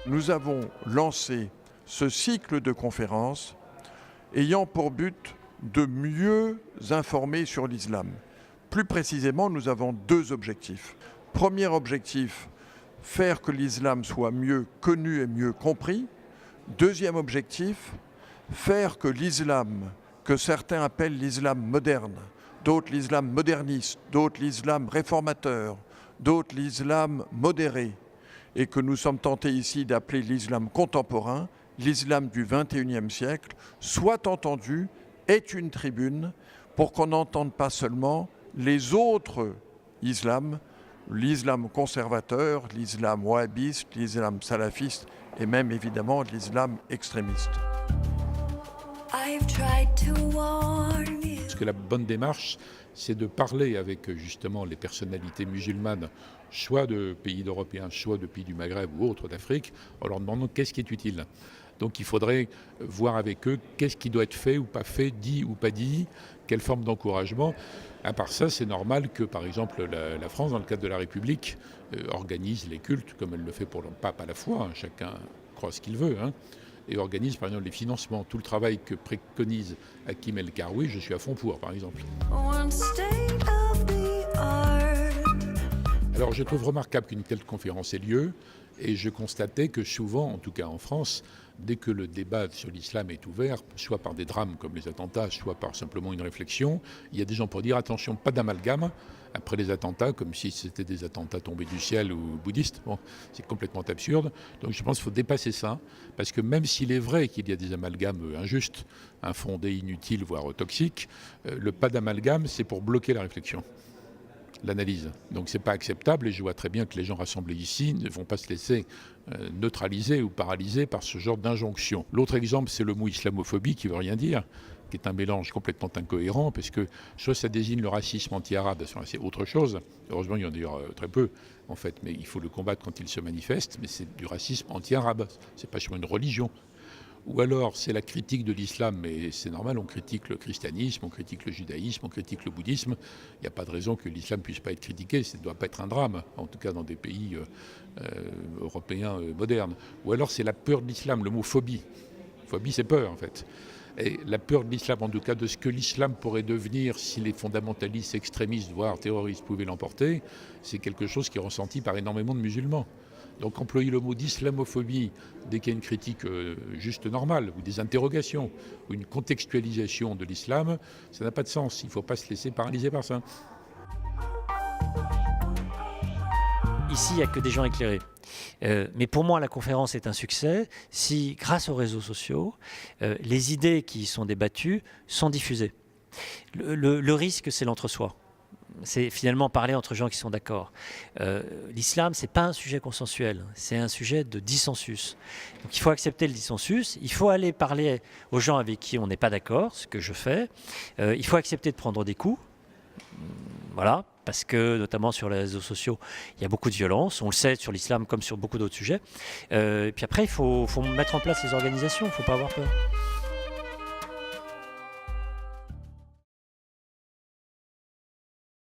Nous avons lancé ce cycle de conférences ayant pour but de mieux informer sur l'islam. Plus précisément, nous avons deux objectifs. Premier objectif, faire que l'islam soit mieux connu et mieux compris. Deuxième objectif, faire que l'islam, que certains appellent l'islam moderne, d'autres l'islam moderniste, d'autres l'islam réformateur, d'autres l'islam modéré, et que nous sommes tentés ici d'appeler l'islam contemporain, l'islam du XXIe siècle, soit entendu, est une tribune pour qu'on n'entende pas seulement les autres islams, l'islam conservateur, l'islam wahhabiste, l'islam salafiste et même évidemment l'islam extrémiste. Parce que la bonne démarche, c'est de parler avec justement les personnalités musulmanes, soit de pays européens, soit de pays du Maghreb ou autres d'Afrique, en leur demandant qu'est-ce qui est utile. Donc il faudrait voir avec eux qu'est-ce qui doit être fait ou pas fait, dit ou pas dit, quelle forme d'encouragement. À part ça, c'est normal que, par exemple, la France, dans le cadre de la République, organise les cultes, comme elle le fait pour le pape à la fois, hein, chacun croit ce qu'il veut, hein, et organise, par exemple, les financements. Tout le travail que préconise Hakim El Karoui, je suis à fond pour, par exemple. Alors, je trouve remarquable qu'une telle conférence ait lieu, et je constatais que souvent, en tout cas en France, dès que le débat sur l'islam est ouvert, soit par des drames comme les attentats, soit par simplement une réflexion, il y a des gens pour dire attention, pas d'amalgame après les attentats, comme si c'était des attentats tombés du ciel ou bouddhistes. Bon, c'est complètement absurde. Donc je pense qu'il faut dépasser ça, parce que même s'il est vrai qu'il y a des amalgames injustes, infondés, inutiles, voire toxiques, le pas d'amalgame, c'est pour bloquer la réflexion, l'analyse. Donc c'est pas acceptable et je vois très bien que les gens rassemblés ici ne vont pas se laisser neutraliser ou paralyser par ce genre d'injonction. L'autre exemple, c'est le mot islamophobie qui veut rien dire, qui est un mélange complètement incohérent, parce que soit ça désigne le racisme anti-arabe, c'est autre chose. Heureusement, il y en a d'ailleurs très peu, en fait, mais il faut le combattre quand il se manifeste, mais c'est du racisme anti-arabe, c'est pas sur une religion. Ou alors c'est la critique de l'islam, mais c'est normal, on critique le christianisme, on critique le judaïsme, on critique le bouddhisme. Il n'y a pas de raison que l'islam ne puisse pas être critiqué, ça ne doit pas être un drame, en tout cas dans des pays européens modernes. Ou alors c'est la peur de l'islam, le mot phobie. Phobie, c'est peur en fait. Et la peur de l'islam, en tout cas de ce que l'islam pourrait devenir si les fondamentalistes extrémistes, voire terroristes, pouvaient l'emporter, c'est quelque chose qui est ressenti par énormément de musulmans. Donc employer le mot d'islamophobie dès qu'il y a une critique juste normale, ou des interrogations, ou une contextualisation de l'islam, ça n'a pas de sens. Il ne faut pas se laisser paralyser par ça. Ici, il n'y a que des gens éclairés. Mais pour moi, la conférence est un succès si, grâce aux réseaux sociaux, les idées qui y sont débattues sont diffusées. Le risque, c'est l'entre-soi. C'est finalement parler entre gens qui sont d'accord. L'islam, ce n'est pas un sujet consensuel, c'est un sujet de dissensus. Donc il faut accepter le dissensus, il faut aller parler aux gens avec qui on n'est pas d'accord, ce que je fais. Il faut accepter de prendre des coups, voilà, parce que notamment sur les réseaux sociaux, il y a beaucoup de violence, on le sait sur l'islam comme sur beaucoup d'autres sujets. Et puis après, il faut mettre en place les organisations, il ne faut pas avoir peur.